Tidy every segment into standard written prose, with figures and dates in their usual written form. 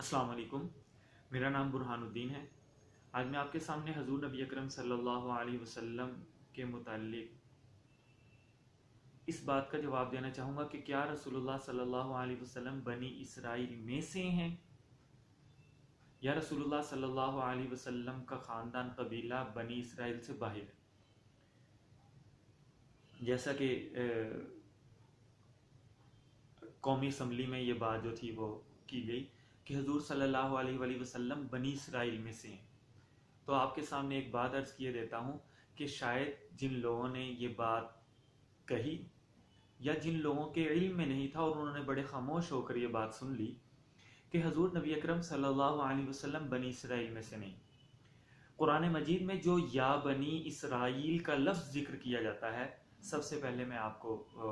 अस्सलाम वालेकुम। मेरा नाम बुरहानुद्दीन है। आज मैं आपके सामने हजूर नबी अकरम सल्लल्लाहु अलैहि वसल्लम के मुताल्लिक इस बात का जवाब देना चाहूँगा कि क्या रसूलुल्लाह सल्लल्लाहु अलैहि वसल्लम बनी इसराइल में से हैं या रसूलुल्लाह सल्लल्लाहु अलैहि वसल्लम का ख़ानदान कबीला बनी इसराइल से बाहर है। जैसा कि कौमी असम्बली में ये बात जो थी वो की गई कि हजूर सल्लल्लाहु अलैहि वसल्लम बनी इसराइल में से हैं, तो आपके सामने एक बात अर्ज किए देता हूँ कि शायद जिन लोगों ने ये बात कही या जिन लोगों के इल्म में नहीं था और उन्होंने बड़े खामोश होकर ये बात सुन ली कि हजूर नबी अकरम सल्लल्लाहु अलैहि वसल्लम बनी इसराइल में से नहीं। कुरान मजीद में जो या बनी इसराइल का लफ्ज़ जिक्र किया जाता है, सबसे पहले मैं आपको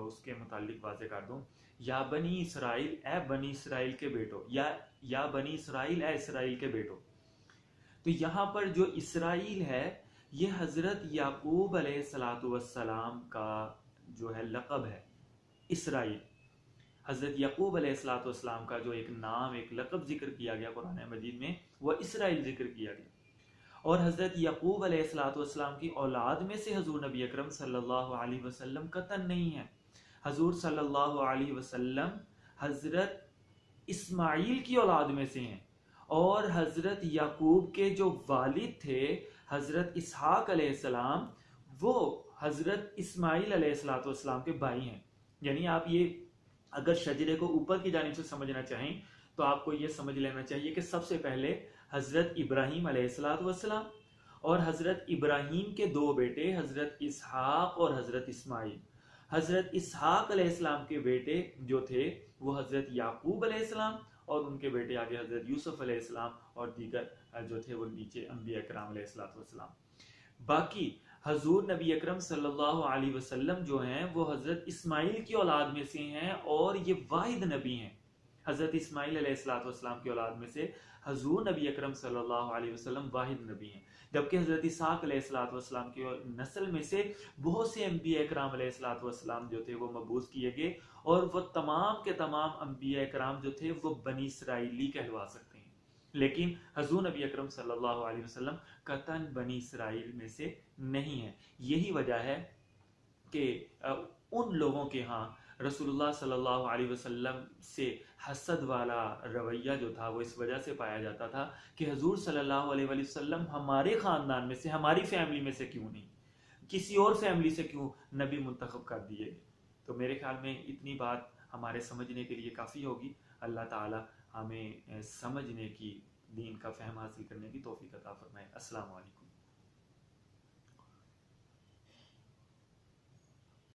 उसके मुतालिक वाज़े कर दूं। या बनी इसराइल, ए बनी इसराइल के बेटो, या बनी इसराइल, ए इसराइल के बेटो। तो यहाँ पर जो इसराइल है ये हज़रत याकूब अलैहिस्सलाम का जो है लक़ब है। इसराइल हज़रत याकूब अलैहिस्सलाम का जो एक नाम, एक लक़ब जिक्र किया गया कुरान मजीद में, वह इसराइल जिक्र किया गया। और हज़रत याकूब अलैहिस्सलाम की औलाद में से हजूर नबी अकरम सल्लल्लाहु अलैहि वसल्लम कतन नहीं है। हजूर सल्लल्लाहु अलैहि वसल्लम हज़रत इस्माइल की औलाद में से हैं और हज़रत याकूब के जो वालिद थे हज़रत इसहाक अलैहिस्सलाम, वो हज़रत इस्माइल अलैहिस्सलाम के भाई हैं। यानी आप ये अगर शजरे को ऊपर की जानिब से समझना चाहें तो आपको ये समझ लेना चाहिए कि सबसे पहले हज़रत इब्राहीम अलैहिस्सलाम और हज़रत इब्राहीम के दो बेटे हज़रत इसहाक और हज़रत इस्माइल। हज़रत इसहाक अलैहिस्सलाम के बेटे जो थे वो हज़रत याकूब अलैहिस्सलाम और उनके बेटे आगे हज़रत यूसुफ अलैहिस्सलाम और दीगर जो थे वो नीचे अंबिया किराम अलैहिस्सलाम। बाकी हजूर नबी अकरम सल्लल्लाहु अलैहि वसल्लम जो हैं वो हज़रत इस्माइल की औलाद में से हैं और ये वाहिद नबी हैं। हज़रत इस्माइल अलैहिस्सलाम की औलाद में से हजूर नबी अकरम सल्लल्लाहु अलैहि वसल्लम वाहिद नबी हैं, जबकि हज़रत इसहाक अलैहिस्सलाम की नस्ल में से बहुत से अंबिया किराम अलैहिस्सलाम जो थे वो मबूस किए गए और वो तमाम के तमाम अंबिया किराम जो थे वो बनी इसराइली कहलवा सकते हैं। लेकिन हजूर नबी अकरम सल्लल्लाहु अलैहि वसल्लम कतन बनी इसराइल में से नहीं है। यही वजह है कि उन लोगों के यहाँ रसूलुल्लाह सल्लल्लाहु अलैहि वसल्लम से हसद वाला रवैया जो था वो इस वजह से पाया जाता था कि हजूर सल्लल्लाहु अलैहि वसल्लम हमारे ख़ानदान में से, हमारी फैमिली में से क्यों नहीं, किसी और फैमिली से क्यों नबी मुंतखब कर दिए। तो मेरे ख्याल में इतनी बात हमारे समझने के लिए काफ़ी होगी। अल्लाह ताला हमें समझने की, दीन का फ़हम हासिल करने की तौफीक अता फरमाए। अस्सलाम वालेकुम।